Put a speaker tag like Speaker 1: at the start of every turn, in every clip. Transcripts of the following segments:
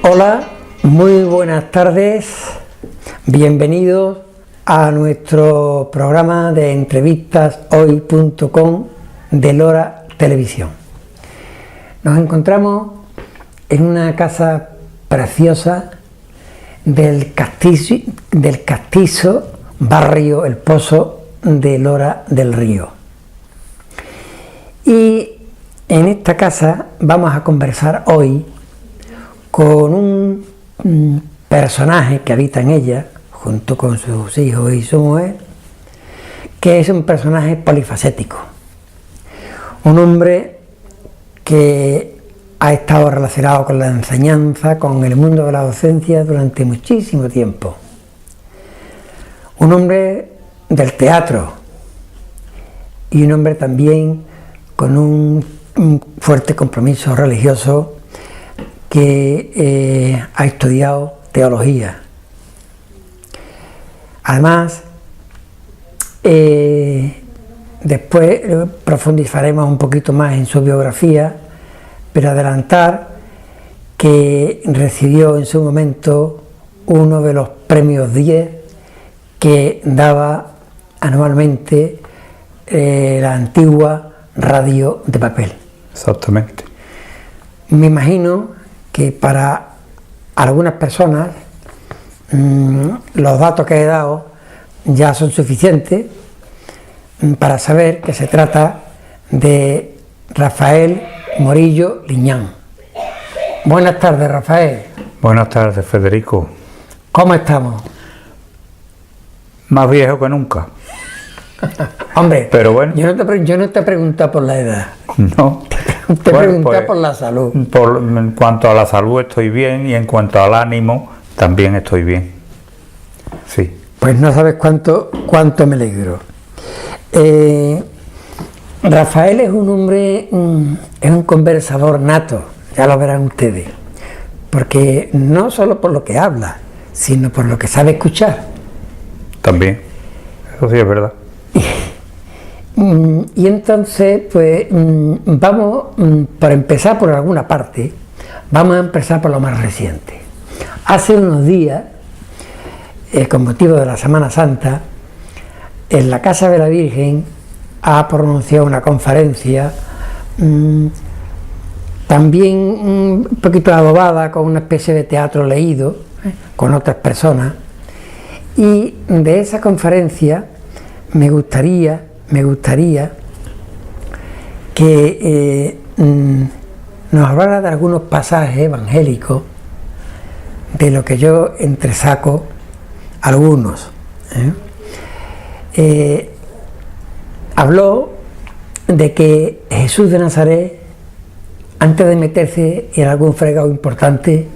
Speaker 1: Hola, muy buenas tardes, bienvenidos a nuestro programa de entrevistas hoy.com de Lora Televisión. Nos encontramos en una casa preciosa del castizo barrio El Pozo de Lora del Río. Y en esta casa vamos a conversar hoy con un personaje que habita en ella, junto con sus hijos y su mujer, que es un personaje polifacético, un hombre que ha estado relacionado con la enseñanza, con el mundo de la docencia durante muchísimo tiempo, un hombre del teatro y un hombre también con un fuerte compromiso religioso, que ha estudiado teología. Además, después profundizaremos un poquito más en su biografía, pero adelantar que recibió en su momento uno de los premios 10 que daba anualmente la antigua radio de papel.
Speaker 2: Exactamente.
Speaker 1: Me imagino que para algunas personas los datos que he dado ya son suficientes para saber que se trata de Rafael Morillo Liñán. Buenas tardes, Rafael.
Speaker 2: Buenas tardes, Federico.
Speaker 1: ¿Cómo estamos?
Speaker 2: Más viejo que nunca.
Speaker 1: Hombre,
Speaker 2: pero bueno.
Speaker 1: Yo no te he preguntado por la edad.
Speaker 2: No.
Speaker 1: Te pregunté por la salud.
Speaker 2: En cuanto a la salud estoy bien y en cuanto al ánimo también estoy bien. Sí.
Speaker 1: Pues no sabes cuánto me alegro. Rafael es un hombre, es un conversador nato, ya lo verán ustedes, porque no solo por lo que habla, sino por lo que sabe escuchar.
Speaker 2: También, eso sí es verdad.
Speaker 1: Y entonces, pues vamos, por empezar por alguna parte, vamos a empezar por lo más reciente. Hace unos días, con motivo de la Semana Santa, en la Casa de la Virgen ha pronunciado una conferencia, también un poquito adobada, con una especie de teatro leído, con otras personas, y de esa conferencia me gustaría que nos hablara de algunos pasajes evangélicos, de lo que yo entresaco algunos. Habló de que Jesús de Nazaret, antes de meterse en algún fregado importante,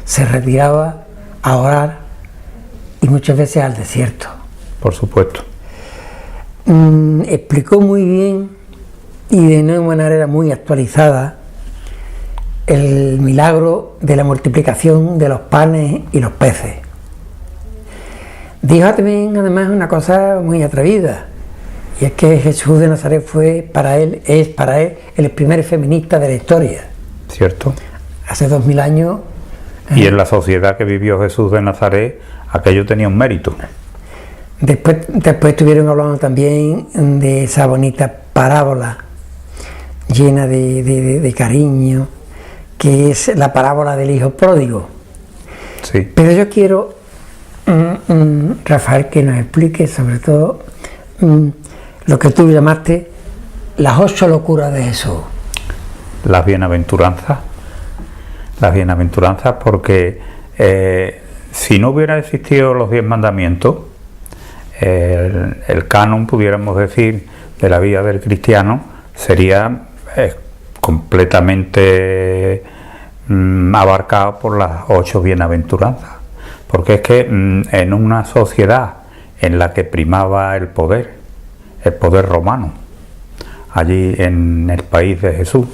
Speaker 1: se retiraba a orar y muchas veces al desierto.
Speaker 2: Por supuesto.
Speaker 1: Explicó muy bien y de una manera muy actualizada el milagro de la multiplicación de los panes y los peces. Dijo también además una cosa muy atrevida, y es que Jesús de Nazaret es para él el primer feminista de la historia.
Speaker 2: Cierto.
Speaker 1: Hace 2000 años.
Speaker 2: Y en la sociedad que vivió Jesús de Nazaret, aquello tenía un mérito.
Speaker 1: Después estuvieron hablando también de esa bonita parábola llena de cariño, que es la parábola del hijo pródigo.
Speaker 2: Sí.
Speaker 1: Pero yo quiero, Rafael, que nos explique sobre todo lo que tú llamaste las 8 locuras de Jesús.
Speaker 2: Las bienaventuranzas. las bienaventuranzas, porque si no hubiera existido los 10 mandamientos, el canon, pudiéramos decir, de la vida del cristiano sería completamente abarcado por las 8 bienaventuranzas, porque es que en una sociedad en la que primaba el poder romano, allí en el país de Jesús,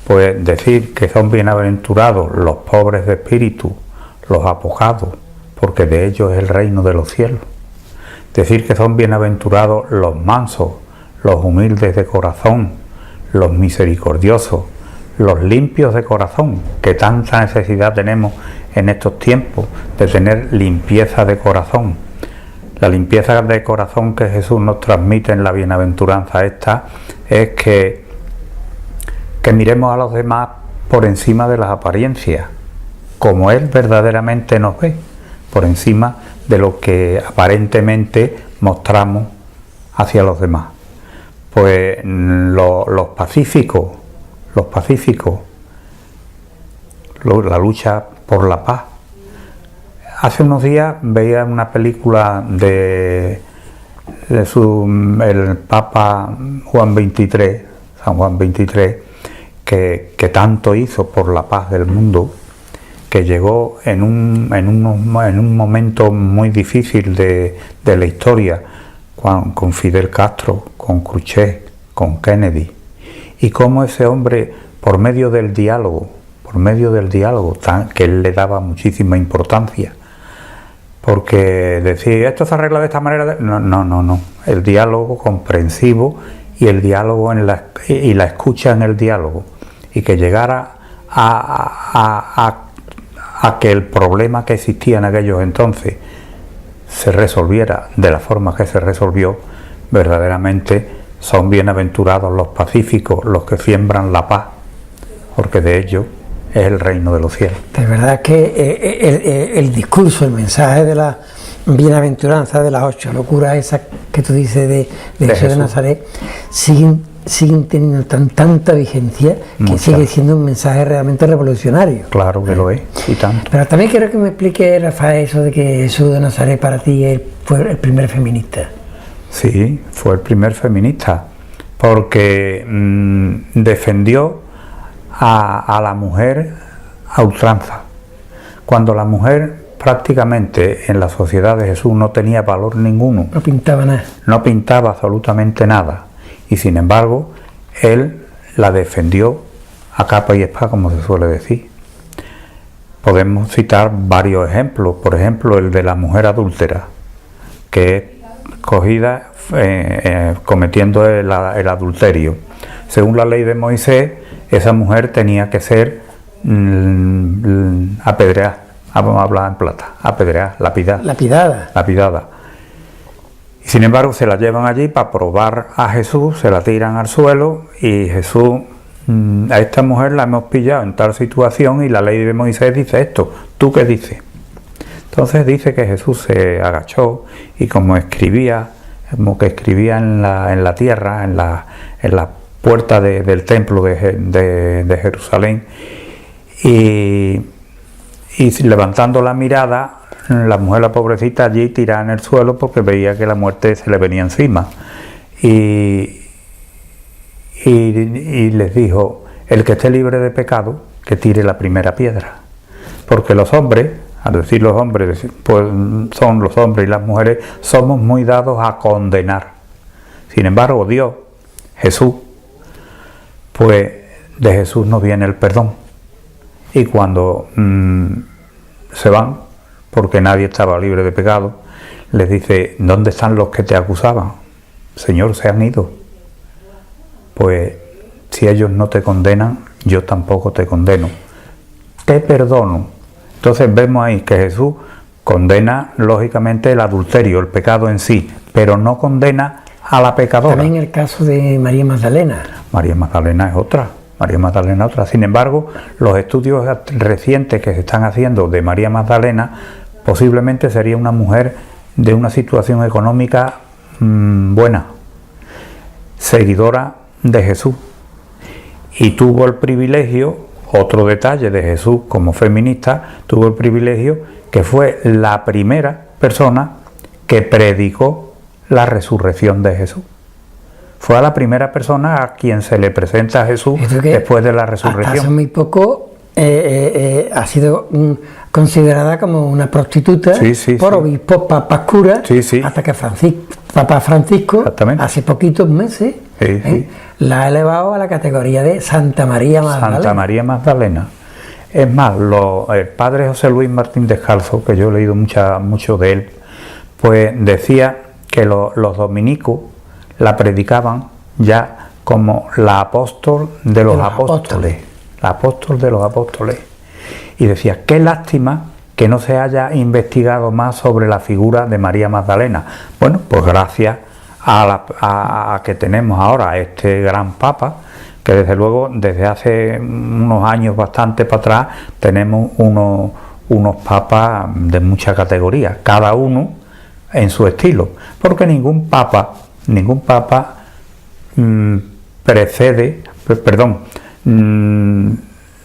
Speaker 2: pues decir que son bienaventurados los pobres de espíritu, los apojados, porque de ellos es el reino de los cielos. Decir que son bienaventurados los mansos, los humildes de corazón, los misericordiosos, los limpios de corazón, que tanta necesidad tenemos en estos tiempos de tener limpieza de corazón. La limpieza de corazón que Jesús nos transmite en la bienaventuranza esta es que miremos a los demás por encima de las apariencias, como Él verdaderamente nos ve, por encima de lo que aparentemente mostramos hacia los demás. Pues los pacíficos, la lucha por la paz. Hace unos días veía una película de el Papa Juan XXIII, San Juan XXIII, que tanto hizo por la paz del mundo, que llegó en un momento muy difícil de la historia, con Fidel Castro, con Khrushchev, con Kennedy, y cómo ese hombre, por medio del diálogo, que él le daba muchísima importancia, porque decir esto se arregla de esta manera, no, el diálogo comprensivo y el diálogo y la escucha en el diálogo, y que llegara a que el problema que existía en aquellos entonces se resolviera de la forma que se resolvió. Verdaderamente son bienaventurados los pacíficos, los que siembran la paz, porque de ellos es el reino de los cielos.
Speaker 1: De verdad que el discurso, el mensaje de la bienaventuranza, de las 8 locuras esas que tú dices de Jesús de Nazaret, siguen teniendo tanta vigencia, que sigue siendo un mensaje realmente revolucionario.
Speaker 2: Claro que lo es, y tanto.
Speaker 1: Pero también quiero que me explique, Rafael, eso de que Jesús de Nazaret para ti fue el primer feminista.
Speaker 2: Sí, fue el primer feminista, porque defendió a la mujer a ultranza. Cuando la mujer prácticamente en la sociedad de Jesús no tenía valor ninguno,
Speaker 1: no pintaba nada,
Speaker 2: no pintaba absolutamente nada, y sin embargo él la defendió a capa y espada, como se suele decir. Podemos citar varios ejemplos, por ejemplo el de la mujer adúltera, que es cogida cometiendo el adulterio. Según la ley de Moisés, esa mujer tenía que ser apedreada, vamos a hablar en plata, apedreada, lapidada. Y sin embargo se la llevan allí para probar a Jesús, se la tiran al suelo, y Jesús, a esta mujer la hemos pillado en tal situación y la ley de Moisés dice esto, ¿tú qué dices? Entonces dice que Jesús se agachó y como que escribía en la tierra, en la puerta del templo de Jerusalén, y levantando la mirada, la mujer, la pobrecita, allí tirada en el suelo porque veía que la muerte se le venía encima, y les dijo: el que esté libre de pecado, que tire la primera piedra. Porque los hombres, al decir los hombres, pues son los hombres y las mujeres, somos muy dados a condenar. Sin embargo, Dios, Jesús, pues de Jesús nos viene el perdón. Y cuando se van, porque nadie estaba libre de pecado, les dice: ¿dónde están los que te acusaban? Señor, se han ido. Pues si ellos no te condenan, yo tampoco te condeno. Te perdono. Entonces vemos ahí que Jesús condena lógicamente el adulterio, el pecado en sí, pero no condena a la pecadora.
Speaker 1: También el caso de María Magdalena.
Speaker 2: María Magdalena es otra. Sin embargo, los estudios recientes que se están haciendo de María Magdalena, posiblemente sería una mujer de una situación económica buena, seguidora de Jesús, y tuvo el privilegio, otro detalle de Jesús como feminista, tuvo el privilegio que fue la primera persona que predicó la resurrección de Jesús. Fue a la primera persona a quien se le presenta a Jesús después de la resurrección.
Speaker 1: Hasta hace muy poco ha sido considerada como una prostituta por obispos, papas, curas, hasta que Papa Francisco, hace poquitos meses, la ha elevado a la categoría de Santa María Magdalena.
Speaker 2: Santa María Magdalena. Es más, el padre José Luis Martín Descalzo, que yo he leído mucho de él, pues decía que los dominicos la predicaban ya como la apóstol de los apóstoles, la apóstol de los apóstoles. Y decía, qué lástima que no se haya investigado más sobre la figura de María Magdalena. Bueno, pues gracias a que tenemos ahora este gran papa, que desde luego desde hace unos años bastante para atrás tenemos unos papas de mucha categoría, cada uno en su estilo, porque ningún papa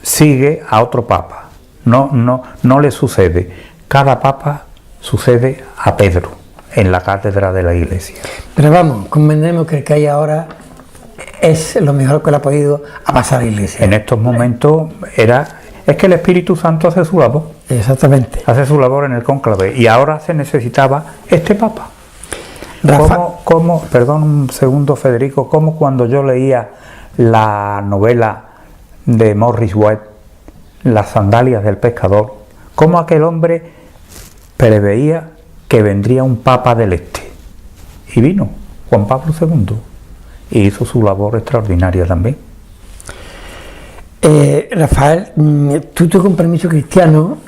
Speaker 2: sigue a otro papa. No le sucede. Cada papa sucede a Pedro en la cátedra de la Iglesia.
Speaker 1: Pero vamos, convendremos que el que hay ahora es lo mejor que le ha podido pasar a la Iglesia.
Speaker 2: En estos momentos es que el Espíritu Santo hace su labor.
Speaker 1: Exactamente.
Speaker 2: Hace su labor en el cónclave y ahora se necesitaba este papa. Perdón un segundo, Federico, como cuando yo leía la novela de Morris White, Las sandalias del pescador, cómo aquel hombre preveía que vendría un papa del este. Y vino Juan Pablo II y hizo su labor extraordinaria también.
Speaker 1: Rafael, tu compromiso cristiano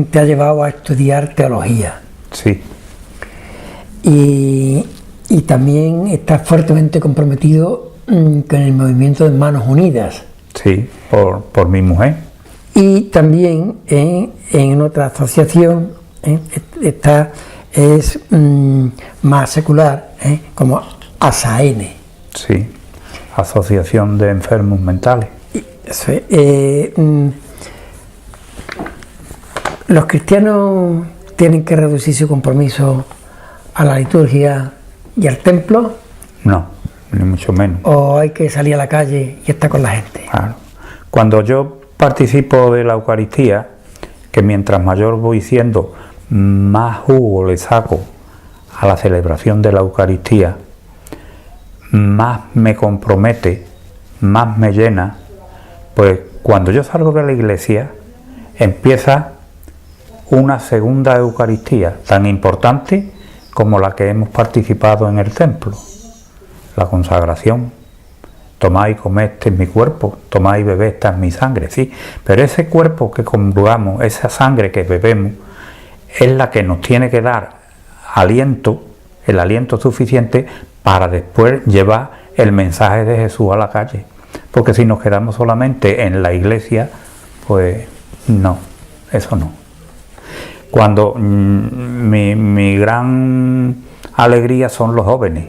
Speaker 1: te ha llevado a estudiar teología.
Speaker 2: Sí.
Speaker 1: Y también estás fuertemente comprometido con el movimiento de Manos Unidas.
Speaker 2: Sí, por mi mujer.
Speaker 1: Y también en otra asociación, esta es más secular, como ASAN.
Speaker 2: Sí, Asociación de Enfermos Mentales.
Speaker 1: ¿Los cristianos tienen que reducir su compromiso a la liturgia y al templo?
Speaker 2: No, ni mucho menos.
Speaker 1: ¿O hay que salir a la calle y estar con la gente?
Speaker 2: Claro. Cuando yo participo de la Eucaristía, que mientras mayor voy siendo, más jugo le saco a la celebración de la Eucaristía, más me compromete, más me llena, pues cuando yo salgo de la iglesia empieza una segunda Eucaristía tan importante como la que hemos participado en el templo, la consagración. Tomad y comed, este es mi cuerpo, tomad y bebed, esta es mi sangre, sí, pero ese cuerpo que comulgamos, esa sangre que bebemos, es la que nos tiene que dar aliento, el aliento suficiente para después llevar el mensaje de Jesús a la calle, porque si nos quedamos solamente en la iglesia, pues no, eso no. Cuando mi gran alegría son los jóvenes,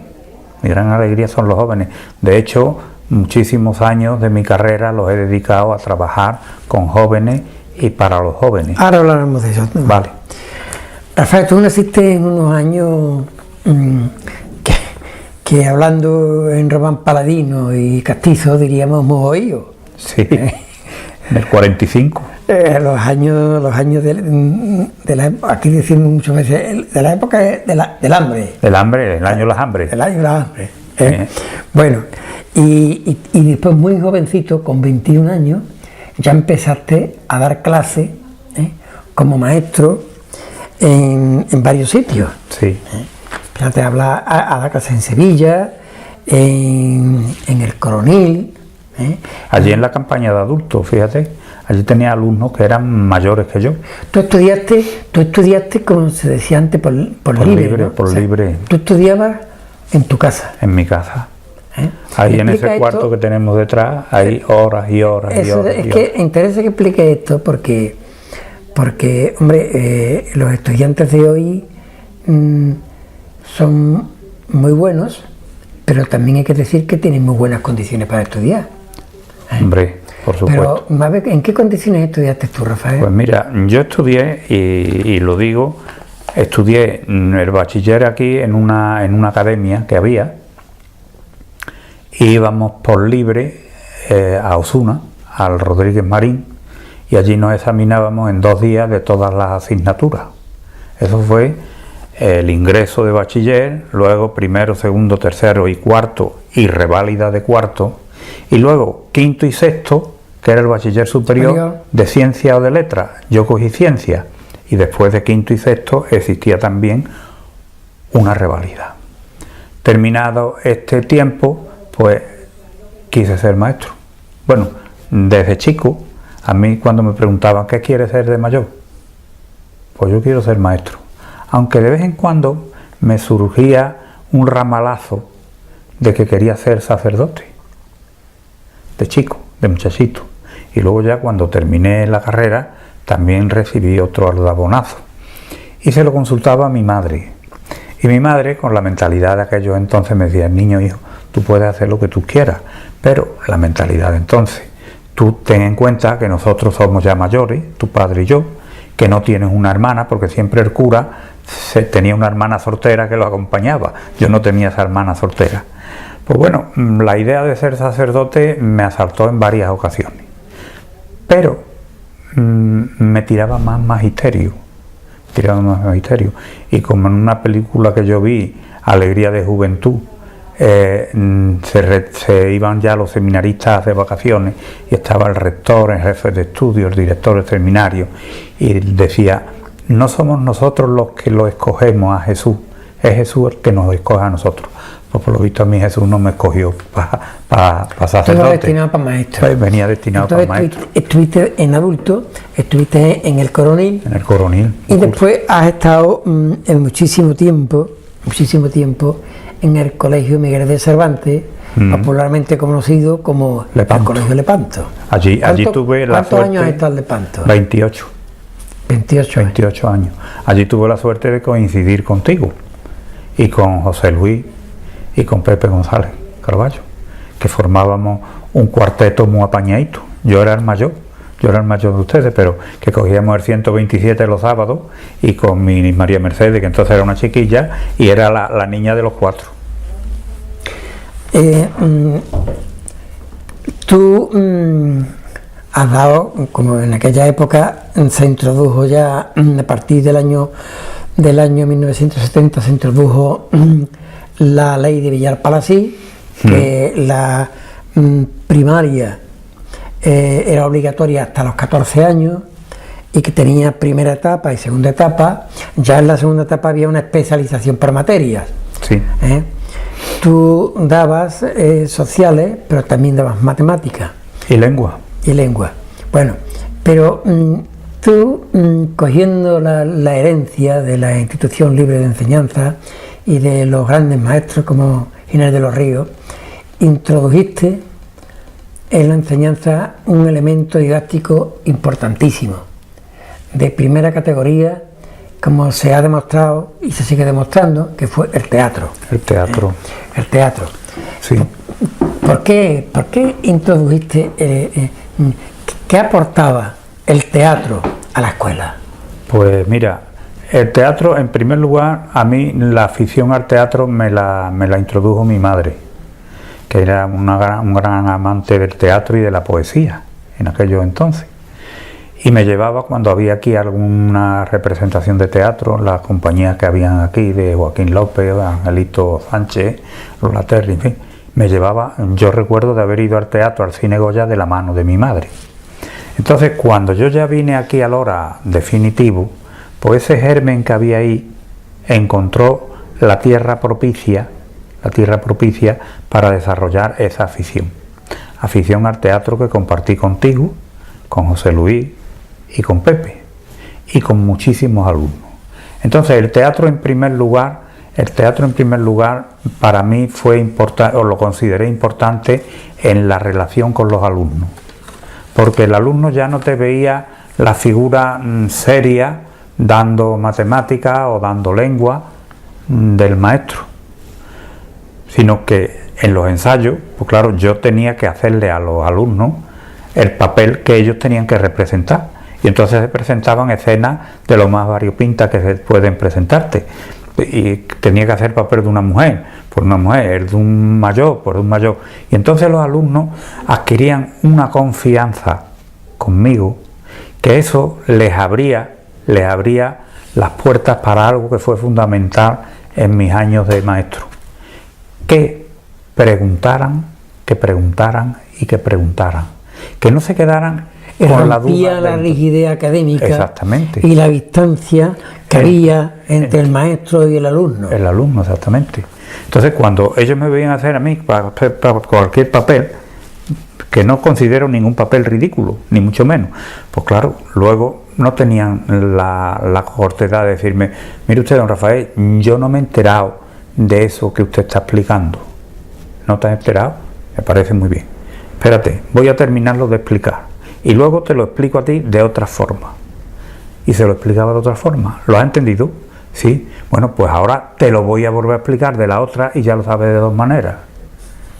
Speaker 2: de hecho, muchísimos años de mi carrera los he dedicado a trabajar con jóvenes y para los jóvenes.
Speaker 1: Ahora hablaremos de eso.
Speaker 2: Vale.
Speaker 1: Rafael, tú naciste en unos años que hablando en román paladino y castizo diríamos mogollón.
Speaker 2: Sí, en el 45.
Speaker 1: Los años de la época, aquí decimos muchas veces, de la época del hambre.
Speaker 2: El hambre, el año de las hambres.
Speaker 1: El año de las hambres. Bueno, y después muy jovencito, con 21 años, ya empezaste a dar clases como maestro en varios sitios.
Speaker 2: Sí.
Speaker 1: Empezaste a dar clases en Sevilla, en el Coronil.
Speaker 2: Allí en la campaña de adultos, fíjate, allí tenía alumnos que eran mayores que yo.
Speaker 1: Tú estudiaste como se decía antes, por libre, ¿no?
Speaker 2: Libre.
Speaker 1: Tú estudiabas en tu casa.
Speaker 2: En mi casa. Ahí en ese cuarto que tenemos detrás, hay horas y horas y horas.
Speaker 1: Es que interesa que explique esto porque hombre, los estudiantes de hoy son muy buenos, pero también hay que decir que tienen muy buenas condiciones para estudiar.
Speaker 2: Hombre, por supuesto.
Speaker 1: Pero, a ver, ¿en qué condiciones estudiaste tú, Rafael?
Speaker 2: Pues mira, yo estudié, y lo digo, estudié el bachiller aquí en una academia que había, y íbamos por libre a Osuna, al Rodríguez Marín, y allí nos examinábamos en 2 días de todas las asignaturas. Eso fue el ingreso de bachiller, luego primero, segundo, tercero y cuarto, y reválida de cuarto, y luego quinto y sexto, que era el bachiller superior de ciencia o de letras. Yo cogí ciencia, y después de quinto y sexto existía también una reválida. Terminado este tiempo, pues quise ser maestro. Bueno, desde chico, a mí cuando me preguntaban ¿qué quieres ser de mayor? Pues yo quiero ser maestro. Aunque de vez en cuando me surgía un ramalazo de que quería ser sacerdote. De chico, de muchachito. Y luego ya cuando terminé la carrera, también recibí otro aldabonazo. Y se lo consultaba a mi madre. Y mi madre, con la mentalidad de aquellos entonces, me decía: niño, hijo, tú puedes hacer lo que tú quieras, pero la mentalidad de entonces, tú ten en cuenta que nosotros somos ya mayores, tu padre y yo, que no tienes una hermana, porque siempre el cura tenía una hermana soltera que lo acompañaba. Yo no tenía esa hermana soltera. Pues bueno, la idea de ser sacerdote me asaltó en varias ocasiones, pero me tiraba más magisterio. Y como en una película que yo vi, Alegría de Juventud, se iban ya los seminaristas de vacaciones y estaba el rector, el jefe de estudio, el director del seminario, y decía: no somos nosotros los que lo escogemos a Jesús, es Jesús el que nos escoge a nosotros. Pues por lo visto a mí Jesús no me escogió para sacerdote.
Speaker 1: Estaba destinado para maestro.
Speaker 2: Pues venía destinado para maestro.
Speaker 1: Estuviste en adulto, estuviste en el Coronil.
Speaker 2: En el Coronil.
Speaker 1: Y después has estado en muchísimo tiempo en el Colegio Miguel de Cervantes, popularmente conocido como
Speaker 2: Lepanto.
Speaker 1: El Colegio Lepanto.
Speaker 2: Allí tuve la suerte.
Speaker 1: ¿Cuántos años has estado en Lepanto?
Speaker 2: 28. 28 años. Allí tuve la suerte de coincidir contigo y con José Luis y con Pepe González Carballo, que formábamos un cuarteto muy apañadito. Yo era el mayor de ustedes, pero que cogíamos el 127 los sábados, y con mi María Mercedes, que entonces era una chiquilla y era la niña de los 4.
Speaker 1: Tú has dado, como en aquella época se introdujo ya a partir del año 1970, se introdujo la ley de Villar-Palasí, que la primaria era obligatoria hasta los 14 años y que tenía primera etapa y segunda etapa. Ya en la segunda etapa había una especialización por materias.
Speaker 2: Sí.
Speaker 1: Tú dabas sociales, pero también dabas matemáticas.
Speaker 2: Y lengua.
Speaker 1: Bueno, pero tú, cogiendo la herencia de la Institución Libre de Enseñanza y de los grandes maestros como Ginés de los Ríos, introdujiste en la enseñanza un elemento didáctico importantísimo, de primera categoría, como se ha demostrado y se sigue demostrando, que fue el teatro.
Speaker 2: El teatro.
Speaker 1: El teatro.
Speaker 2: Sí.
Speaker 1: ¿Por qué introdujiste, qué aportaba el teatro a la escuela?
Speaker 2: Pues mira, el teatro, en primer lugar, a mí la afición al teatro me la introdujo mi madre, que era un gran amante del teatro y de la poesía en aquellos entonces. Y me llevaba cuando había aquí alguna representación de teatro, las compañías que habían aquí, de Joaquín López, Angelito Sánchez, Lola Terry, en fin, me llevaba. Yo recuerdo de haber ido al teatro, al Cine Goya, de la mano de mi madre. Entonces, cuando yo ya vine aquí a Lora definitivo, pues ese germen que había ahí encontró la tierra propicia para desarrollar esa afición al teatro que compartí contigo, con José Luis y con Pepe, y con muchísimos alumnos. Entonces el teatro en primer lugar para mí fue importante, o lo consideré importante, en la relación con los alumnos, porque el alumno ya no te veía la figura seria dando matemáticas o dando lengua del maestro, sino que en los ensayos, pues claro, yo tenía que hacerle a los alumnos el papel que ellos tenían que representar. Y entonces se presentaban escenas de lo más variopintas que se pueden presentarte. Y tenía que hacer papel de una mujer, por una mujer, de un mayor, por un mayor. Y entonces los alumnos adquirían una confianza conmigo, que eso les abría las puertas para algo que fue fundamental en mis años de maestro. Que preguntaran y que preguntaran. Que no se quedaran con la duda.
Speaker 1: La rigidez académica.
Speaker 2: Exactamente.
Speaker 1: Y la distancia que había entre el maestro y el alumno.
Speaker 2: El alumno, exactamente. Entonces, cuando ellos me veían hacer a mí para cualquier papel, que no considero ningún papel ridículo, ni mucho menos, pues claro, luego no tenían la cortedad de decirme: mire usted, don Rafael, yo no me he enterado de eso que usted está explicando. ¿No te has enterado? Me parece muy bien. Espérate, voy a terminarlo de explicar y luego te lo explico a ti de otra forma. Y se lo explicaba de otra forma. ¿Lo has entendido? Sí. Bueno, pues ahora te lo voy a volver a explicar de la otra y ya lo sabes de dos maneras.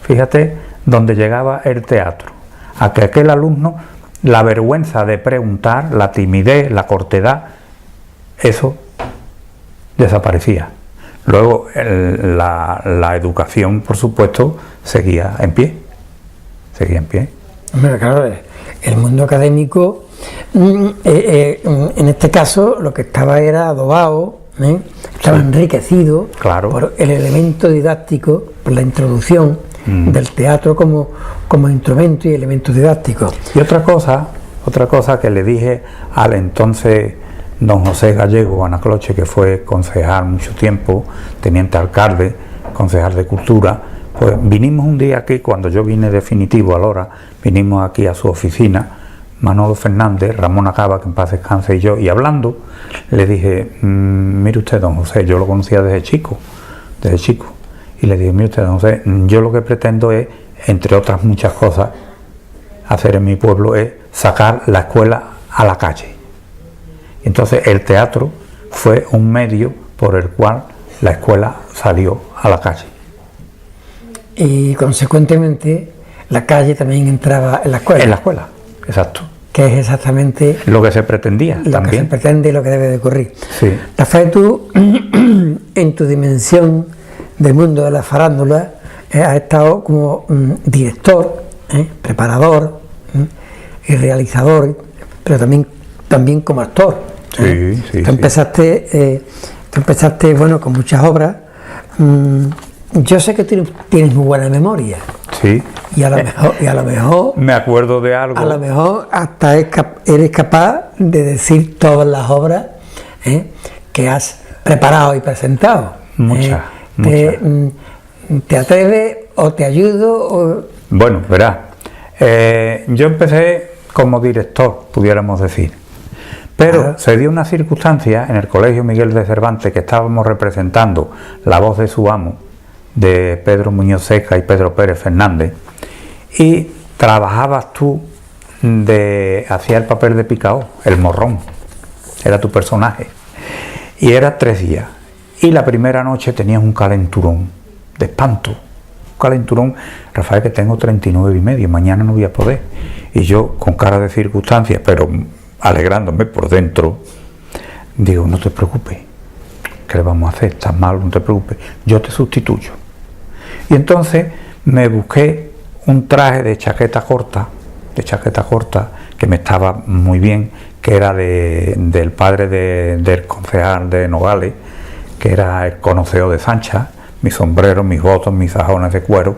Speaker 2: Fíjate dónde llegaba el teatro. A que aquel alumno, la vergüenza de preguntar, la timidez, la cortedad, eso desaparecía. Luego la educación, por supuesto, seguía en pie.
Speaker 1: Hombre, claro, el mundo académico, en este caso, lo que estaba era adobado, estaba enriquecido por el elemento didáctico, por la introducción del teatro como instrumento y elemento didáctico.
Speaker 2: Y otra cosa que le dije al entonces don José Gallego Anacloche, que fue concejal mucho tiempo, teniente alcalde, concejal de Cultura, pues vinimos un día aquí, cuando yo vine definitivo ahora, vinimos aquí a su oficina, Manolo Fernández, Ramón Acaba, que en paz descanse, y yo, y hablando, le dije: mire usted, don José, yo lo conocía desde chico, y le dije: mire usted, don José, yo lo que pretendo es, entre otras muchas cosas, hacer en mi pueblo es sacar la escuela a la calle. Entonces el teatro fue un medio por el cual la escuela salió a la calle.
Speaker 1: Y consecuentemente la calle también entraba en la escuela.
Speaker 2: En la escuela, exacto.
Speaker 1: Que es exactamente
Speaker 2: lo que se pretendía
Speaker 1: lo
Speaker 2: también.
Speaker 1: Que se pretende y lo que debe de ocurrir.
Speaker 2: Sí.
Speaker 1: Rafael, tú, en tu dimensión del mundo de la farándula, has estado como director, preparador y realizador, pero también como actor.
Speaker 2: Sí.
Speaker 1: Tú empezaste, bueno, con muchas obras. Yo sé que tienes muy buena memoria.
Speaker 2: Sí.
Speaker 1: Y a lo mejor
Speaker 2: me acuerdo de algo.
Speaker 1: A lo mejor hasta eres capaz de decir todas las obras que has preparado y presentado.
Speaker 2: Muchas.
Speaker 1: ¿Te atreves o te ayudo?
Speaker 2: Bueno, verás. Yo empecé como director, pudiéramos decir. Pero se dio una circunstancia en el Colegio Miguel de Cervantes, que estábamos representando La voz de su amo, de Pedro Muñoz Seca y Pedro Pérez Fernández, y trabajabas tú hacía el papel de Picao, el morrón, era tu personaje, y era 3 días, y la primera noche tenías un calenturón de espanto, un calenturón: Rafael, que tengo 39 y medio, mañana no voy a poder. Y yo, con cara de circunstancias, pero alegrándome por dentro, digo: no te preocupes, ¿qué le vamos a hacer? Estás mal, no te preocupes, yo te sustituyo. Y entonces me busqué un traje de chaqueta corta, que me estaba muy bien, que era del padre del concejal de Nogales, que era el conocedor de Sancha, mi sombrero, mis botas, mis sajones de cuero.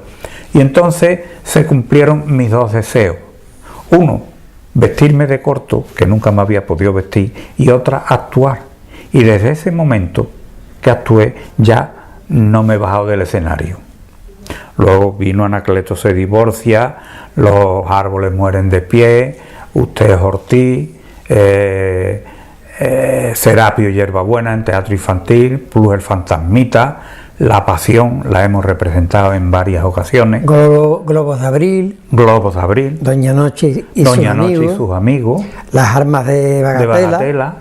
Speaker 2: Y entonces se cumplieron mis 2 deseos: uno, vestirme de corto, que nunca me había podido vestir, y otra, actuar. Y desde ese momento que actué ya no me he bajado del escenario. Luego vino Anacleto se divorcia, Los árboles mueren de pie, Usted es Ortiz, Serapio y Hierbabuena en teatro infantil, Plus el Fantasmita, La Pasión, la hemos representado en varias ocasiones.
Speaker 1: Globos de Abril. Doña Noche y sus amigos. Las armas de Bagatela.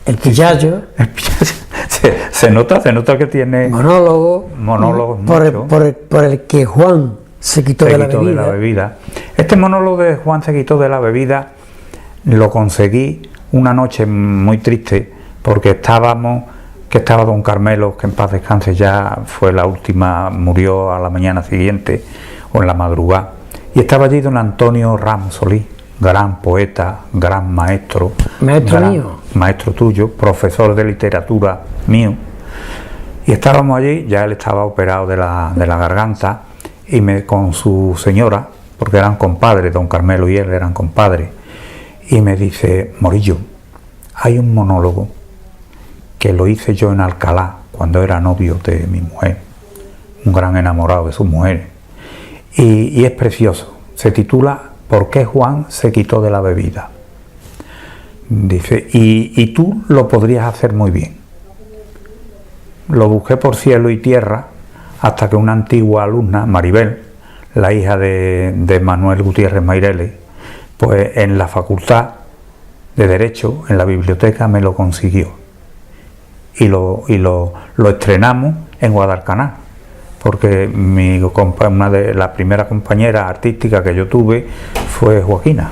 Speaker 1: El Pillayo.
Speaker 2: Se nota que tiene
Speaker 1: monólogos
Speaker 2: por
Speaker 1: el que Juan se quitó de la
Speaker 2: bebida. Este monólogo de Juan se quitó de la bebida lo conseguí una noche muy triste, porque estaba don Carmelo, que en paz descanse, ya fue la última, murió a la mañana siguiente o en la madrugada, y estaba allí don Antonio Ramos Solís, gran poeta, gran maestro, maestro tuyo, profesor de literatura mío, y estábamos allí, ya él estaba operado de la garganta, y con su señora, porque eran compadres, don Carmelo y él eran compadres, y me dice: Morillo, hay un monólogo que lo hice yo en Alcalá cuando era novio de mi mujer, un gran enamorado de su mujer, y es precioso, se titula ¿Por qué Juan se quitó de la bebida? Dice, y tú lo podrías hacer muy bien. Lo busqué por cielo y tierra hasta que una antigua alumna, Maribel, la hija de Manuel Gutiérrez Maireles, pues en la facultad de Derecho, en la biblioteca, me lo consiguió. Y lo estrenamos en Guadalcanal, porque una de las primeras compañeras artísticas que yo tuve fue Joaquina,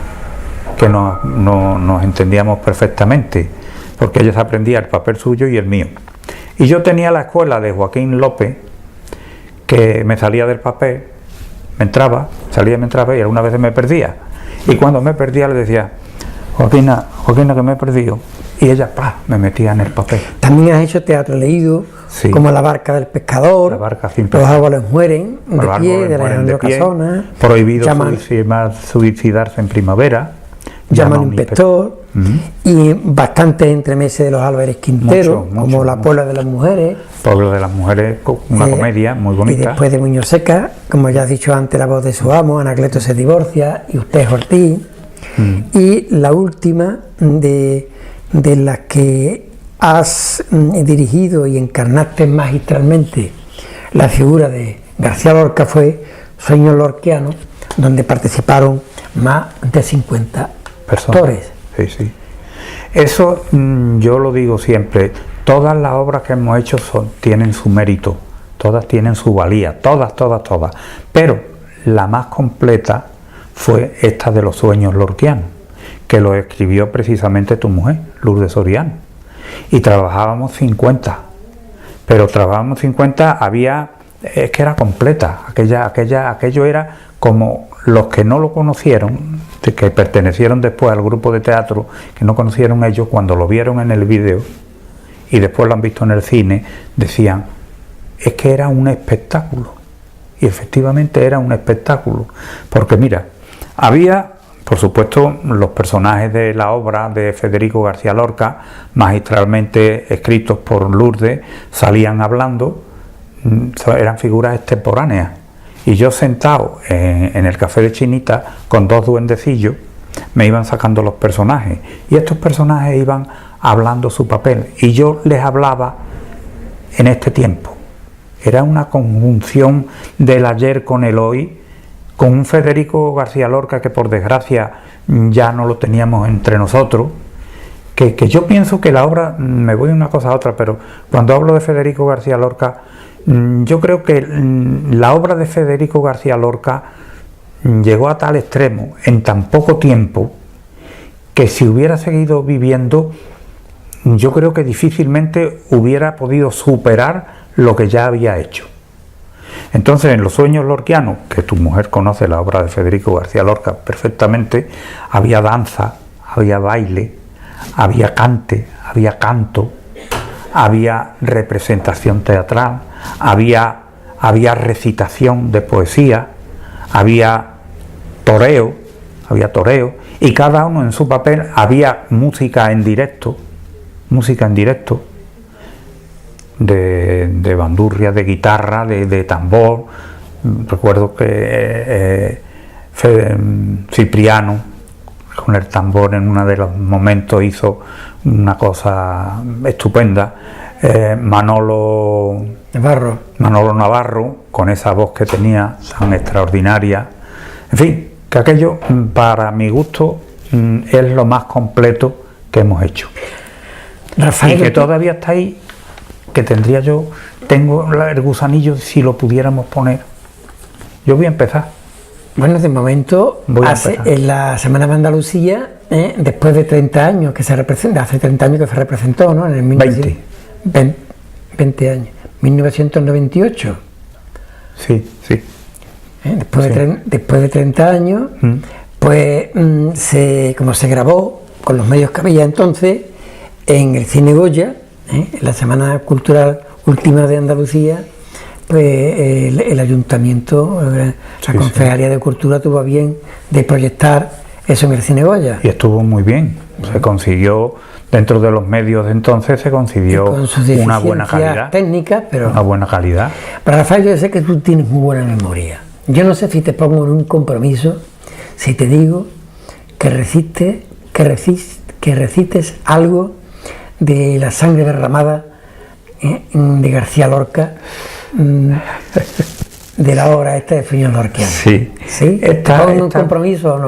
Speaker 2: que nos entendíamos perfectamente, porque ella aprendía el papel suyo y el mío. Y yo tenía la escuela de Joaquín López, que me salía del papel, me entraba y algunas veces me perdía. Y cuando me perdía le decía: Joaquina, que me he perdido. Y ella, me metía en el papel.
Speaker 1: También has hecho teatro leído, sí, como La barca del pescador,
Speaker 2: La barca sin
Speaker 1: Los árboles mueren de pie, de Alejandro Casona,
Speaker 2: Prohibido suicidarse en primavera,
Speaker 1: Llama al inspector, y bastante entremeses de los Álvarez Quintero, como La Puebla de las Mujeres.
Speaker 2: Pueblo de las Mujeres, una comedia muy bonita.
Speaker 1: Y después de Muñoz Seca, como ya has dicho antes, La voz de su amo, Anacleto se divorcia, y Usted es Ortiz. Y la última de las que has dirigido y encarnaste magistralmente la figura de García Lorca fue Sueños Lorquianos, donde participaron más de 50 actores.
Speaker 2: Sí. Eso yo lo digo siempre, todas las obras que hemos hecho tienen su mérito, todas tienen su valía, todas, pero la más completa fue esta de Los Sueños Lorquianos, que lo escribió precisamente tu mujer, Lourdes Soriano, y trabajábamos 50, pero trabajábamos 50, es que era completa, aquello era como los que no lo conocieron, que pertenecieron después al grupo de teatro, que no conocieron ellos, cuando lo vieron en el vídeo y después lo han visto en el cine, decían: es que era un espectáculo. Y efectivamente era un espectáculo, porque mira, había, por supuesto, los personajes de la obra de Federico García Lorca, magistralmente escritos por Lourdes, salían hablando, eran figuras extemporáneas. Y yo sentado en el café de Chinita con dos duendecillos, me iban sacando los personajes, y estos personajes iban hablando su papel, y yo les hablaba en este tiempo. Era una conjunción del ayer con el hoy, con un Federico García Lorca que por desgracia ya no lo teníamos entre nosotros, que yo pienso que la obra, me voy de una cosa a otra, pero cuando hablo de Federico García Lorca, yo creo que la obra de Federico García Lorca llegó a tal extremo en tan poco tiempo que si hubiera seguido viviendo, yo creo que difícilmente hubiera podido superar lo que ya había hecho. Entonces, en Los Sueños Lorquianos, que tu mujer conoce la obra de Federico García Lorca perfectamente, había danza, había baile, había cante, había canto, había representación teatral, había recitación de poesía, había toreo, y cada uno en su papel. Había música en directo, de bandurria, de guitarra, de tambor. Recuerdo que Cipriano con el tambor en uno de los momentos hizo una cosa estupenda. Manolo Navarro, con esa voz que tenía tan extraordinaria. En fin, que aquello, para mi gusto, es lo más completo que hemos hecho. Rafael, y que todavía está ahí, que tengo el gusanillo si lo pudiéramos poner Yo voy a empezar.
Speaker 1: Bueno, de momento, en la Semana de Andalucía, después de 30 años que se representa, hace 30 años que se representó, ¿no? En el 20 años, 1998.
Speaker 2: Sí.
Speaker 1: Después de 30 años, pues como se grabó con los medios que había entonces, en el Cine Goya, en la Semana Cultural Última de Andalucía, pues el Ayuntamiento, la Concejalía de Cultura tuvo a bien de proyectar eso en el Cine Goya.
Speaker 2: Y estuvo muy bien, se consiguió, dentro de los medios de entonces, se consiguió una buena calidad.
Speaker 1: Técnica, pero
Speaker 2: una buena calidad.
Speaker 1: Para Rafael, yo sé que tú tienes muy buena memoria. Yo no sé si te pongo en un compromiso, si te digo que recites algo de La sangre derramada de García Lorca, de la obra esta de Finian Lorquiano.
Speaker 2: Sí.
Speaker 1: ¿Sí? ¿Te pongo en un compromiso o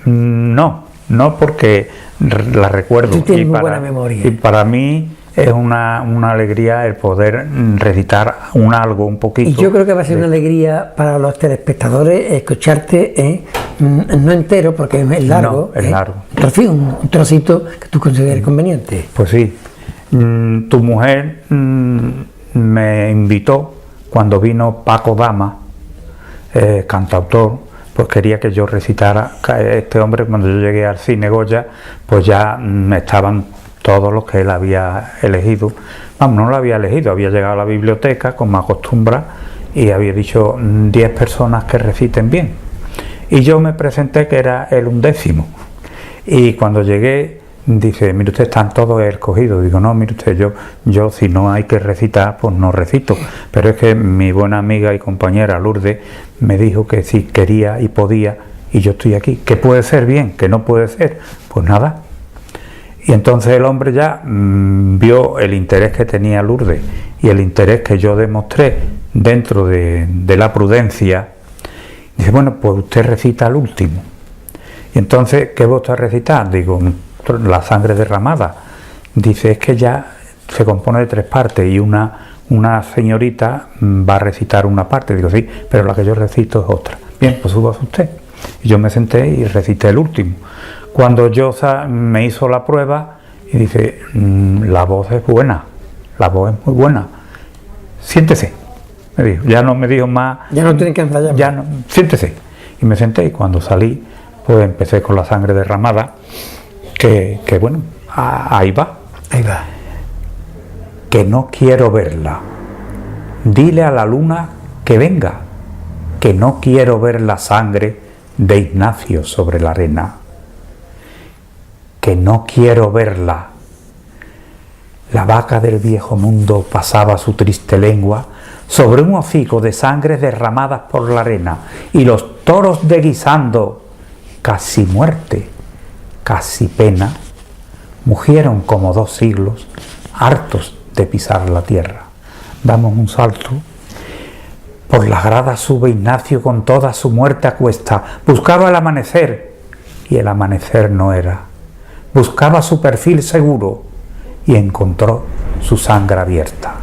Speaker 1: no?
Speaker 2: No, porque la recuerdo.
Speaker 1: Tú tienes muy buena memoria.
Speaker 2: Y para mí es una alegría el poder recitar algo un poquito.
Speaker 1: Y yo creo que va a ser una alegría para los telespectadores escucharte, no entero, porque es largo.
Speaker 2: No, es largo.
Speaker 1: Un trocito que tú consideres conveniente.
Speaker 2: Pues sí. Tu mujer me invitó cuando vino Paco Dama, cantautor, pues quería que yo recitara. Este hombre, cuando yo llegué al Cine Goya, pues ya estaban todos los que él había elegido. Vamos, no lo había elegido, había llegado a la biblioteca, como acostumbra, y había dicho 10 personas que reciten bien. Y yo me presenté que era el 11º. Y cuando llegué, dice, mire usted, están todos escogidos. Digo, no, mire usted, yo si no hay que recitar, pues no recito. Pero es que mi buena amiga y compañera Lourdes me dijo que si quería y podía, y yo estoy aquí. ¿Qué puede ser bien? ¿Qué no puede ser? Pues nada. Y entonces el hombre ya vio el interés que tenía Lourdes y el interés que yo demostré dentro de la prudencia. Dice, bueno, pues usted recita al último. Y entonces, ¿qué vos a recitar? Digo, La sangre derramada. Dice, es que ya se compone de 3 partes y una señorita va a recitar una parte. Digo, sí, pero la que yo recito es otra. Bien, pues súbase usted. Y yo me senté y recité el último. Cuando Yosa me hizo la prueba y dice, la voz es buena, la voz es muy buena, siéntese, me dijo. Ya no me dijo más.
Speaker 1: Ya no tiene que ensayar.
Speaker 2: Ya no, siéntese. Y me senté, y cuando salí, pues empecé con La sangre derramada, que bueno, ahí va.
Speaker 1: Ahí va.
Speaker 2: Que no quiero verla. Dile a la luna que venga, que no quiero ver la sangre de Ignacio sobre la arena. Que no quiero verla. La vaca del viejo mundo pasaba su triste lengua sobre un hocico de sangre derramadas por la arena, y los toros de guisando, casi muerte, casi pena, mugieron como 2 siglos, hartos de pisar la tierra. Damos un salto. Por las gradas sube Ignacio con toda su muerte a cuesta. Buscaba el amanecer, y el amanecer no era. Buscaba su perfil seguro, y encontró su sangre abierta.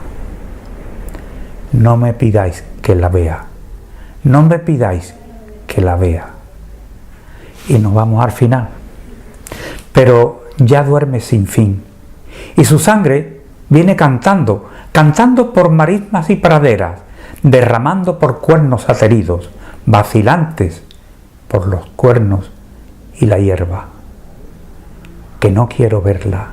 Speaker 2: No me pidáis que la vea, no me pidáis que la vea. Y nos vamos al final. Pero ya duerme sin fin, y su sangre viene cantando, cantando por marismas y praderas, derramando por cuernos ateridos, vacilantes por los cuernos y la hierba. Que no quiero verla,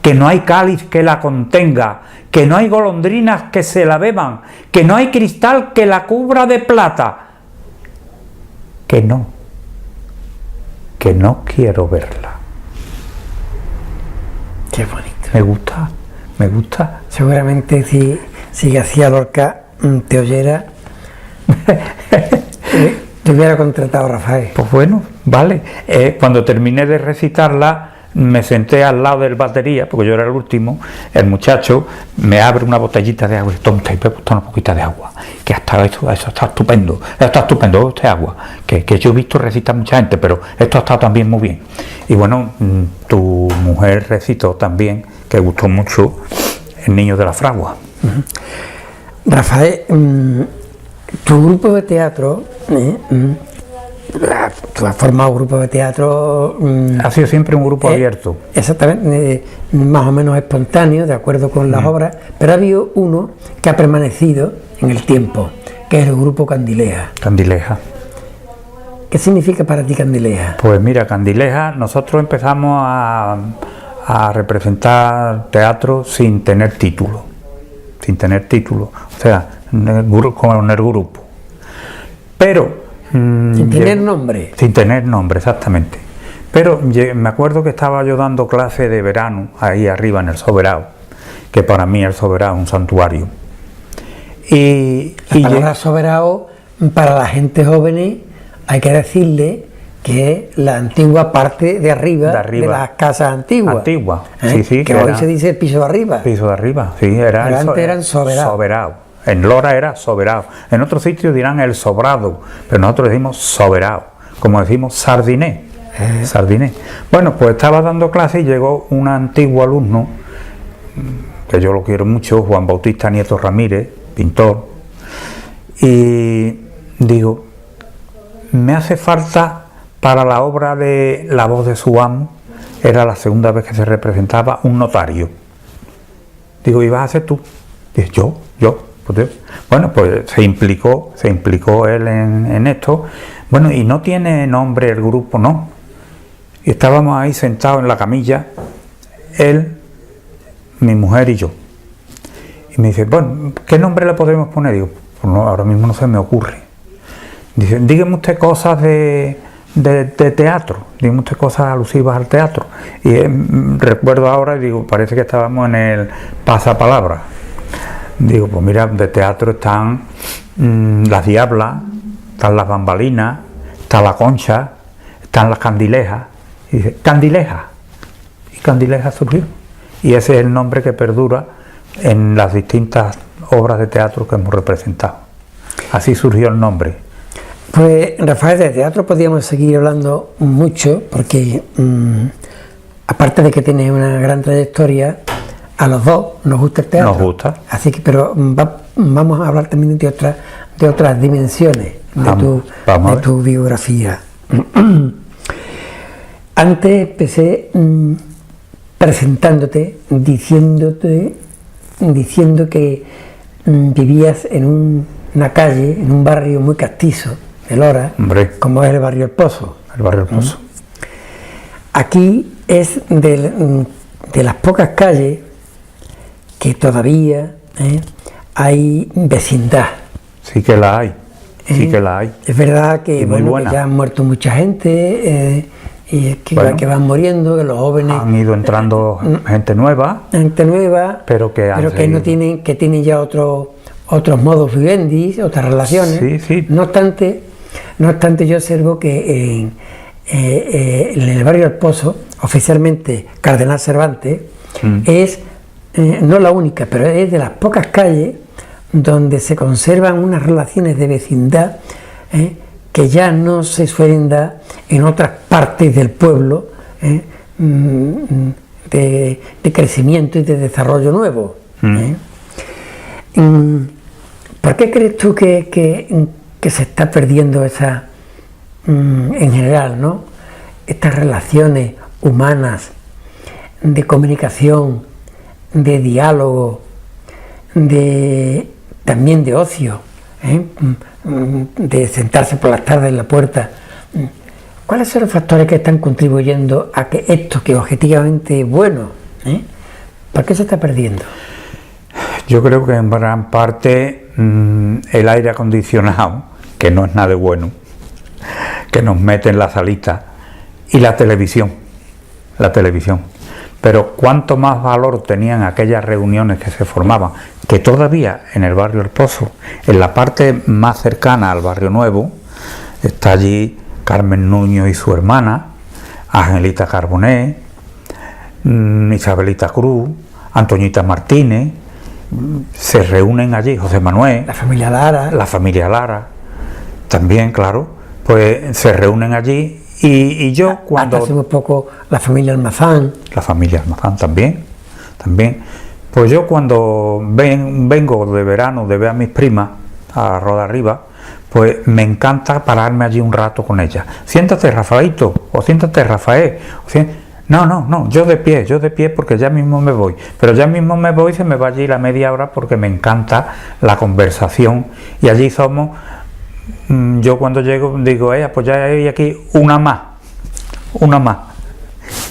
Speaker 2: que no hay cáliz que la contenga, que no hay golondrinas que se la beban, que no hay cristal que la cubra de plata, que no quiero verla.
Speaker 1: Qué bonito.
Speaker 2: Me gusta.
Speaker 1: Seguramente si García Lorca te oyera, te hubiera contratado Rafael.
Speaker 2: Pues bueno, vale. Cuando terminé de recitarla, me senté al lado del batería, porque yo era el último. El muchacho me abre una botellita de agua y toma una poquita de agua, que hasta eso está estupendo, este agua, que yo he visto recitar mucha gente, pero esto ha estado también muy bien. Y bueno, tu mujer recitó también, que gustó mucho, El niño de la fragua.
Speaker 1: Rafael, tu grupo de teatro, tú has formado un grupo de teatro...
Speaker 2: ha sido siempre un grupo abierto.
Speaker 1: Exactamente, más o menos espontáneo, de acuerdo con las obras, pero ha habido uno que ha permanecido en el tiempo, que es el grupo Candileja.
Speaker 2: Candileja.
Speaker 1: ¿Qué significa para ti Candileja?
Speaker 2: Pues mira, Candileja, nosotros empezamos a representar teatro sin tener título, o sea, con el grupo, pero
Speaker 1: sin tener nombre.
Speaker 2: Sin tener nombre, exactamente. Pero me acuerdo que estaba yo dando clase de verano ahí arriba en el Soberao, que para mí el Soberao es un santuario.
Speaker 1: La palabra Soberao, para la gente joven, hay que decirle que es la antigua parte de arriba de las casas antiguas.
Speaker 2: Sí,
Speaker 1: que hoy se dice piso de arriba.
Speaker 2: Piso de arriba, sí.
Speaker 1: Pero antes eran Soberao.
Speaker 2: En Lora era Soberao. En otros sitios dirán el Sobrado, pero nosotros decimos Soberao, como decimos Sardiné. Sardiné. Bueno, pues estaba dando clase y llegó un antiguo alumno, que yo lo quiero mucho, Juan Bautista Nieto Ramírez, pintor, y digo, me hace falta para la obra de La voz de su amo, era la segunda vez que se representaba, un notario. Digo, ¿y vas a ser tú? Dije, yo. Bueno, pues se implicó él en esto. Bueno, y no tiene nombre el grupo, no. Y estábamos ahí sentados en la camilla, él, mi mujer y yo. Y me dice, bueno, ¿qué nombre le podemos poner? Digo, pues no, ahora mismo no se me ocurre. Dice, dígame usted cosas de teatro, dígame usted cosas alusivas al teatro. Y recuerdo ahora, y digo, parece que estábamos en el pasapalabra. Digo, pues mira, de teatro están las diablas, están las bambalinas, está la concha, están las candilejas. Y dice, Candileja. Y Candileja surgió. Y ese es el nombre que perdura en las distintas obras de teatro que hemos representado. Así surgió el nombre.
Speaker 1: Pues Rafael, de teatro podríamos seguir hablando mucho, porque aparte de que tiene una gran trayectoria, a los dos nos gusta el teatro.
Speaker 2: Nos gusta.
Speaker 1: Así que, pero vamos a hablar también de otras dimensiones de tu biografía. Antes empecé presentándote, diciendo que vivías en una calle, en un barrio muy castizo de Lora, como es el barrio El Pozo.
Speaker 2: El barrio El Pozo.
Speaker 1: Aquí es de las pocas calles que todavía hay vecindad.
Speaker 2: Sí que la hay,
Speaker 1: Es verdad que, que ya han muerto mucha gente, y es que van muriendo, que los jóvenes...
Speaker 2: Han ido entrando gente nueva, pero que
Speaker 1: tienen ya otros modos vivendi, otras relaciones.
Speaker 2: Sí.
Speaker 1: No obstante, yo observo que en el barrio del Pozo, oficialmente Cardenal Cervantes, es no la única, pero es de las pocas calles donde se conservan unas relaciones de vecindad que ya no se suelen dar en otras partes del pueblo, de crecimiento y de desarrollo nuevo. ¿Por qué crees tú que se está perdiendo esa, en general, ¿no?, estas relaciones humanas de comunicación, de diálogo, también de ocio, de sentarse por las tardes en la puerta? ¿Cuáles son los factores que están contribuyendo a que esto, que objetivamente es bueno, por qué se está perdiendo?
Speaker 2: Yo creo que en gran parte el aire acondicionado, que no es nada bueno, que nos mete en la salita, y la televisión. Pero cuánto más valor tenían aquellas reuniones que se formaban, que todavía en el barrio El Pozo, en la parte más cercana al barrio nuevo, está allí Carmen Nuño y su hermana, Angelita Carboné, Isabelita Cruz, Antoñita Martínez, se reúnen allí, José Manuel,
Speaker 1: la familia Lara,
Speaker 2: también, claro, pues se reúnen allí. Y yo cuando...
Speaker 1: Hasta hace muy poco la familia Almazán.
Speaker 2: La familia Almazán también. Pues yo cuando vengo de verano de ver a mis primas, a la Roda Arriba, pues me encanta pararme allí un rato con ella. Siéntate, Rafaelito, o siéntate, Rafael. No, yo de pie porque ya mismo me voy. Pero ya mismo me voy, se me va allí la media hora porque me encanta la conversación. Y allí somos, yo cuando llego digo, pues ya hay aquí una más.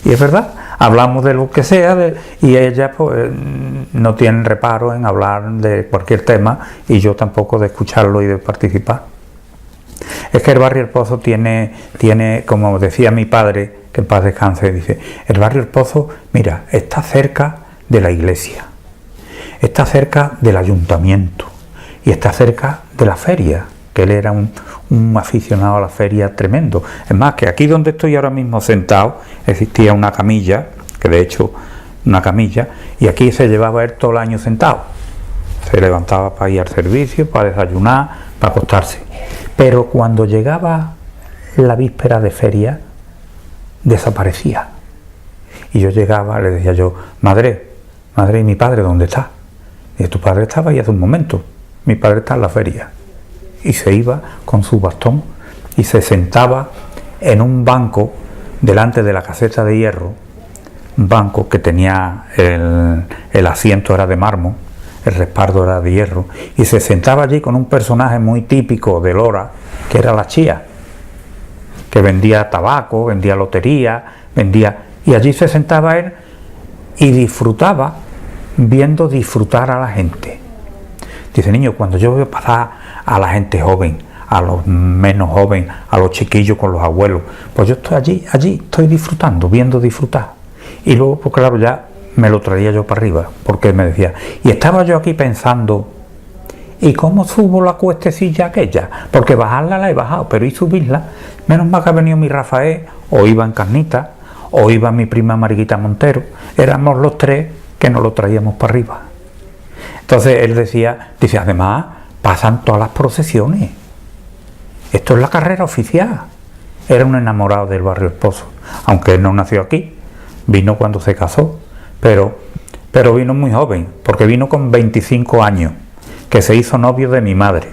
Speaker 2: Y es verdad, hablamos de lo que sea y ella pues no tiene reparo en hablar de cualquier tema y yo tampoco de escucharlo y de participar. Es que el barrio El Pozo tiene, como decía mi padre, que en paz descanse, dice, el barrio El Pozo, mira, está cerca de la iglesia, está cerca del ayuntamiento y está cerca de la feria, que él era un aficionado a la feria tremendo. Es más, que aquí donde estoy ahora mismo sentado, existía una camilla, que de hecho una camilla, y aquí se llevaba él todo el año sentado. Se levantaba para ir al servicio, para desayunar, para acostarse. Pero cuando llegaba la víspera de feria, desaparecía. Y yo llegaba, le decía yo, madre, ¿y mi padre dónde está? Y tu padre estaba ahí hace un momento, mi padre está en la feria. Y se iba con su bastón y se sentaba en un banco delante de la caseta de hierro, un banco que tenía el asiento era de mármol, el respaldo era de hierro, y se sentaba allí con un personaje muy típico de Lora, que era la chía, que vendía tabaco, vendía lotería, y allí se sentaba él y disfrutaba viendo disfrutar a la gente. Dice, niño, cuando yo veo pasar a la gente joven, a los menos jóvenes, a los chiquillos con los abuelos, pues yo estoy allí estoy disfrutando, viendo disfrutar. Y luego, pues claro, ya me lo traía yo para arriba, porque me decía, y estaba yo aquí pensando, ¿y cómo subo la cuestecilla aquella? Porque bajarla la he bajado, pero y subirla, menos mal que ha venido mi Rafael, o iba en Carnita, o iba mi prima Marguita Montero, éramos los tres que nos lo traíamos para arriba. Entonces él dice, además pasan todas las procesiones, esto es la carrera oficial. Era un enamorado del barrio El Pozo, aunque él no nació aquí, vino cuando se casó, pero vino muy joven, porque vino con 25 años, que se hizo novio de mi madre.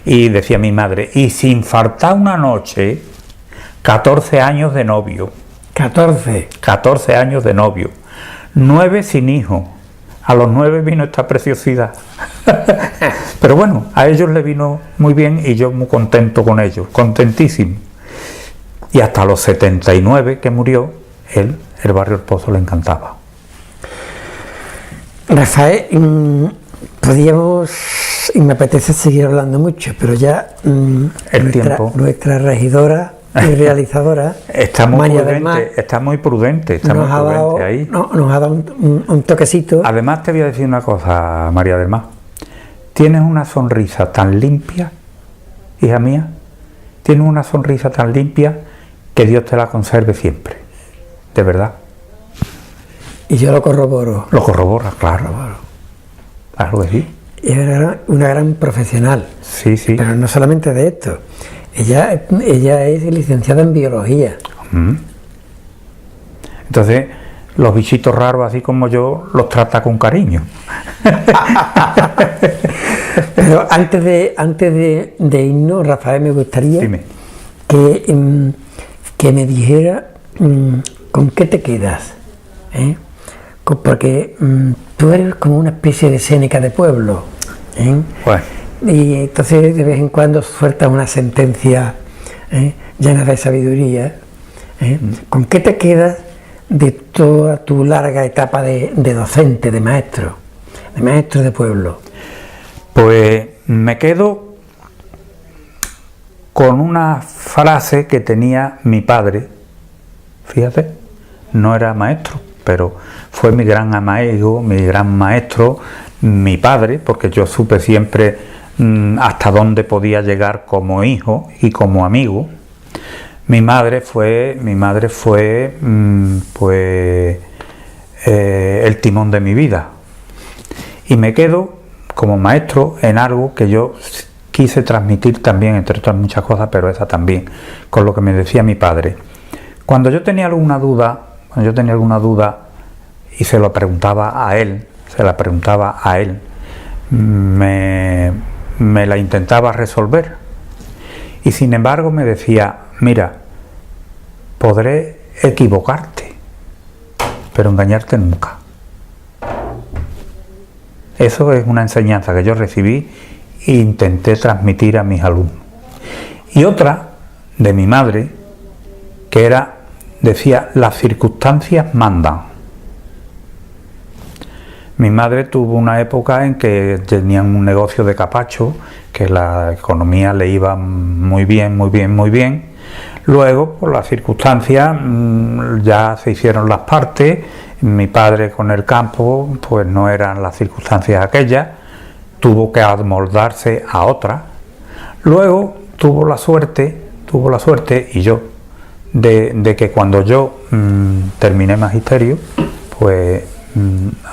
Speaker 2: Y decía mi madre, y sin faltar una noche, 14 años de novio. 14 años de novio. 9 sin hijo. A los 9 vino esta preciosidad. Pero bueno, a ellos le vino muy bien y yo muy contento con ellos, contentísimo. Y hasta los 79 que murió, el barrio El Pozo le encantaba.
Speaker 1: Rafael, podíamos, y me apetece seguir hablando mucho, pero ya nuestra regidora y realizadora
Speaker 2: está muy prudente
Speaker 1: nos ha dado un toquecito.
Speaker 2: Además te voy a decir una cosa, María del Mar, tienes una sonrisa tan limpia, hija mía, tienes una sonrisa tan limpia que Dios te la conserve siempre, de verdad.
Speaker 1: Y yo lo corroboro.
Speaker 2: Lo corroboras, claro. Claro que sí.
Speaker 1: Y era una gran profesional.
Speaker 2: Sí.
Speaker 1: Pero no solamente de esto. Ella es licenciada en biología.
Speaker 2: Entonces, los bichitos raros, así como yo, los trata con cariño.
Speaker 1: Pero antes de irnos, Rafael, me gustaría que me dijera con qué te quedas. Porque tú eres como una especie de Séneca de pueblo.
Speaker 2: Bueno.
Speaker 1: Y entonces de vez en cuando sueltas una sentencia llena de sabiduría. ¿Con qué te quedas de toda tu larga etapa de docente, de maestro de pueblo?
Speaker 2: Pues me quedo con una frase que tenía mi padre. Fíjate, no era maestro, pero fue mi gran amigo, mi gran maestro, mi padre, porque yo supe siempre hasta dónde podía llegar como hijo y como amigo. Mi madre fue el timón de mi vida, y me quedo como maestro en algo que yo quise transmitir también, entre otras muchas cosas, pero esa también, con lo que me decía mi padre. Cuando yo tenía alguna duda y se la preguntaba a él, me me la intentaba resolver. Y sin embargo me decía, mira, podré equivocarte, pero engañarte nunca. Eso es una enseñanza que yo recibí e intenté transmitir a mis alumnos. Y otra de mi madre, que decía, las circunstancias mandan. Mi madre tuvo una época en que tenían un negocio de capacho, que la economía le iba muy bien, muy bien, muy bien. Luego, por las circunstancias, ya se hicieron las partes. Mi padre con el campo, pues no eran las circunstancias aquellas. Tuvo que amoldarse a otra. Luego tuvo la suerte, y yo, de que cuando yo terminé magisterio, pues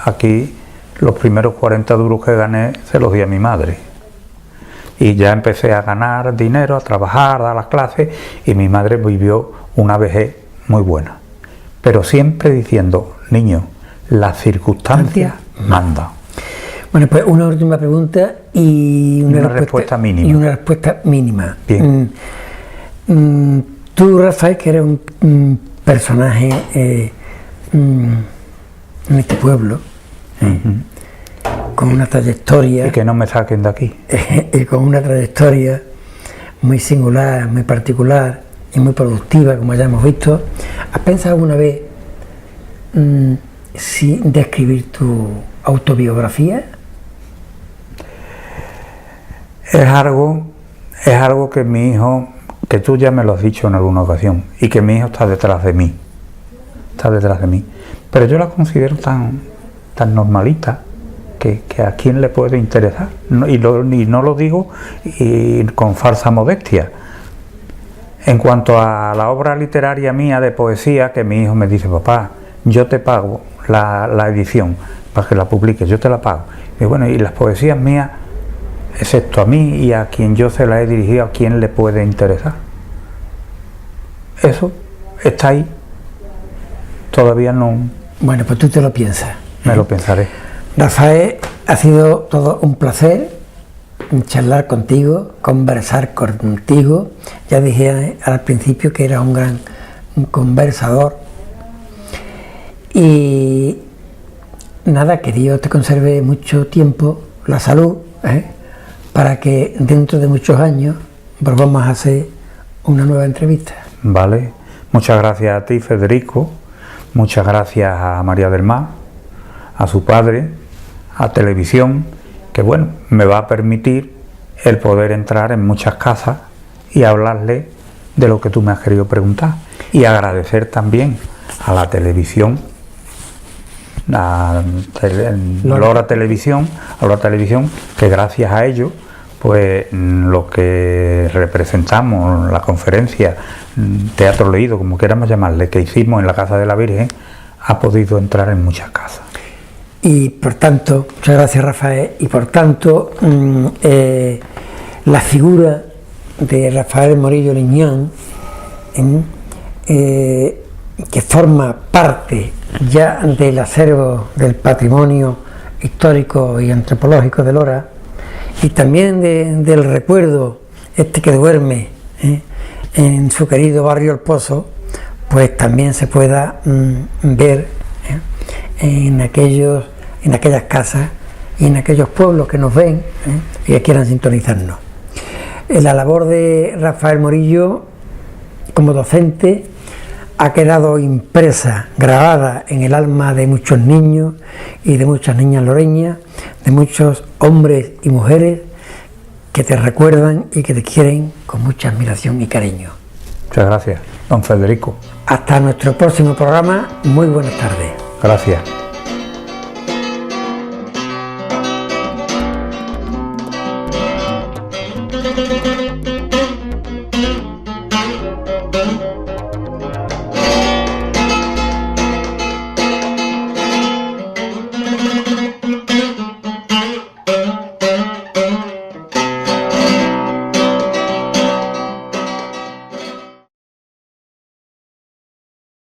Speaker 2: aquí los primeros 40 duros que gané se los di a mi madre. Y ya empecé a ganar dinero, a trabajar, a dar las clases, y mi madre vivió una vejez muy buena. Pero siempre diciendo, niño, las circunstancias mandan.
Speaker 1: Bueno, pues una última pregunta y una
Speaker 2: respuesta mínima.
Speaker 1: Y una respuesta mínima.
Speaker 2: Bien.
Speaker 1: Tú, Rafael, que eres un personaje en este pueblo, con una trayectoria...
Speaker 2: Y que no me saquen de aquí.
Speaker 1: Y con una trayectoria muy singular, muy particular y muy productiva, como ya hemos visto. ¿Has pensado alguna vez si describir tu autobiografía?
Speaker 2: Es algo que mi hijo, que tú ya me lo has dicho en alguna ocasión, y que mi hijo está detrás de mí. Pero yo la considero tan normalita, que a quién le puede interesar. Y no lo digo con falsa modestia. En cuanto a la obra literaria mía de poesía, que mi hijo me dice, papá, yo te pago la edición para que la publiques, yo te la pago. Y bueno, y las poesías mías, excepto a mí y a quien yo se las he dirigido, ¿a quién le puede interesar? Eso está ahí. Todavía no...
Speaker 1: Bueno, pues tú te lo piensas.
Speaker 2: Me lo pensaré.
Speaker 1: Rafael, ha sido todo un placer charlar contigo, conversar contigo. Ya dije al principio que eras un gran conversador. Y nada, que Dios te conserve mucho tiempo, la salud, para que dentro de muchos años volvamos a hacer una nueva entrevista.
Speaker 2: Vale, muchas gracias a ti, Federico, muchas gracias a María del Mar, a su padre, a Televisión, que bueno, me va a permitir el poder entrar en muchas casas y hablarle de lo que tú me has querido preguntar. Y agradecer también a la televisión, a Lora Televisión, que gracias a ello, pues lo que representamos, la conferencia, teatro leído, como queramos llamarle, que hicimos en la Casa de la Virgen, ha podido entrar en muchas casas.
Speaker 1: Y por tanto, muchas gracias, Rafael, y por tanto la figura de Rafael Morillo Liñán, que forma parte ya del acervo del patrimonio histórico y antropológico de Lora, y también del recuerdo que duerme en su querido barrio El Pozo, pues también se pueda ver en aquellas casas y en aquellos pueblos que nos ven y que quieran sintonizarnos. La labor de Rafael Morillo como docente ha quedado impresa, grabada en el alma de muchos niños y de muchas niñas loreñas, de muchos hombres y mujeres que te recuerdan y que te quieren con mucha admiración y cariño.
Speaker 2: Muchas gracias, don Federico.
Speaker 1: Hasta nuestro próximo programa. Muy buenas tardes.
Speaker 2: Gracias.